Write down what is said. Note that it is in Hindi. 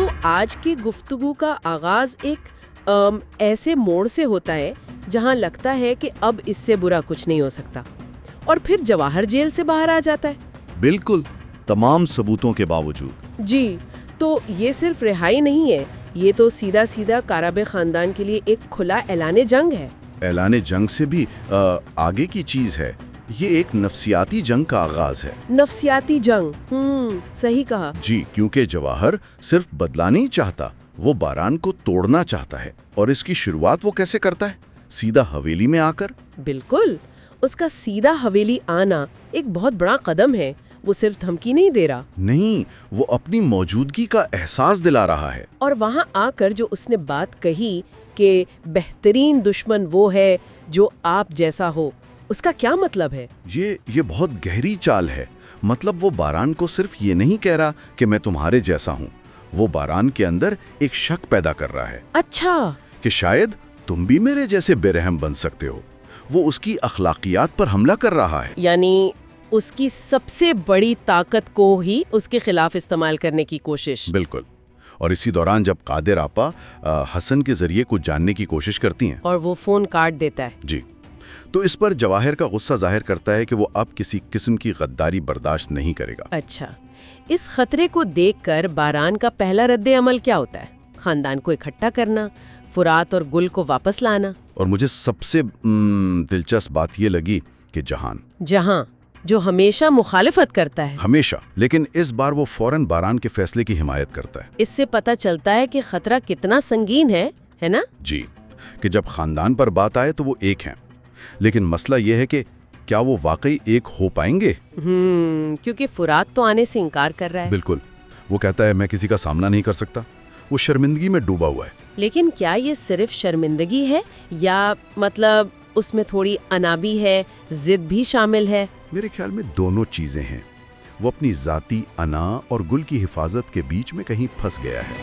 आज की गुफ्तगू का आगाज एक ऐसे मोड़ से होता है जहां लगता है कि अब इससे बुरा कुछ नहीं हो सकता, और फिर जवाहर जेल से बाहर आ जाता है। बिल्कुल, तमाम सबूतों के बावजूद। जी, तो ये सिर्फ रिहाई नहीं है, ये तो सीधा सीधा काराबे खानदान के लिए एक खुला ऐलाने जंग है। ऐलाने जंग से भी आगे की चीज है, ये एक नफ्सियाती जंग का आगाज है। नफ्सियाती जंग, सही कहा। जी, क्योंकि जवाहर सिर्फ बदला नहीं चाहता, वो बारान को तोड़ना चाहता है। और इसकी शुरुआत वो कैसे करता है? सीधा हवेली में आकर। बिल्कुल, उसका सीधा हवेली आना एक बहुत बड़ा कदम है। वो सिर्फ धमकी नहीं दे रहा, नहीं, वो अपनी मौजूदगी का एहसास दिला रहा है। और वहां आकर जो उसने बात कही कि बेहतरीन दुश्मन वो है जो आप जैसा हो, उसका क्या मतलब है? ये बहुत गहरी चाल है। मतलब वो बारान को सिर्फ ये नहीं कह रहा कि मैं तुम्हारे जैसा हूँ, वो बारान के अंदर एक शक पैदा कर रहा है। अच्छा, कि शायद तुम भी मेरे जैसे बेरहम बन सकते हो। वो उसकी अखलाकियात पर हमला कर रहा है, यानी उसकी सबसे बड़ी ताकत को ही उसके खिलाफ इस्तेमाल करने की कोशिश। बिल्कुल। और इसी दौरान जब कादिर आपा हसन के जरिए कुछ जानने की कोशिश करती हैं और वो फोन काट देता है। जी, तो इस पर जवाहिर का गुस्सा जाहिर करता है कि वो अब किसी किस्म की गद्दारी बर्दाश्त नहीं करेगा। अच्छा, इस खतरे को देखकर बारान का पहला रद्द अमल क्या होता है? खानदान को इकट्ठा करना, फुरात और गुल को वापस लाना। और मुझे सबसे दिलचस्प बात ये लगी कि जहां जो हमेशा मुखालिफत करता है, हमेशा, लेकिन इस बार वो फौरन बारान के फैसले की हिमायत करता है। इससे पता चलता है कि खतरा कितना संगीन है ना? जी, कि जब खानदान पर बात आए तो वो एक हैं, लेकिन मसला ये है कि क्या वो वाकई एक हो पाएंगे? क्योंकि फुरात तो आने से इनकार कर रहा है। बिल्कुल, वो कहता है मैं किसी का सामना नहीं कर सकता। वो शर्मिंदगी में डूबा हुआ है। लेकिन क्या ये सिर्फ शर्मिंदगी है, या मतलब उसमें थोड़ी अना भी है, जिद भी शामिल है? मेरे ख्याल में दोनों चीजें हैं। वो अपनी जाती अना और गुल की हिफाजत के बीच में कहीं फंस गया है।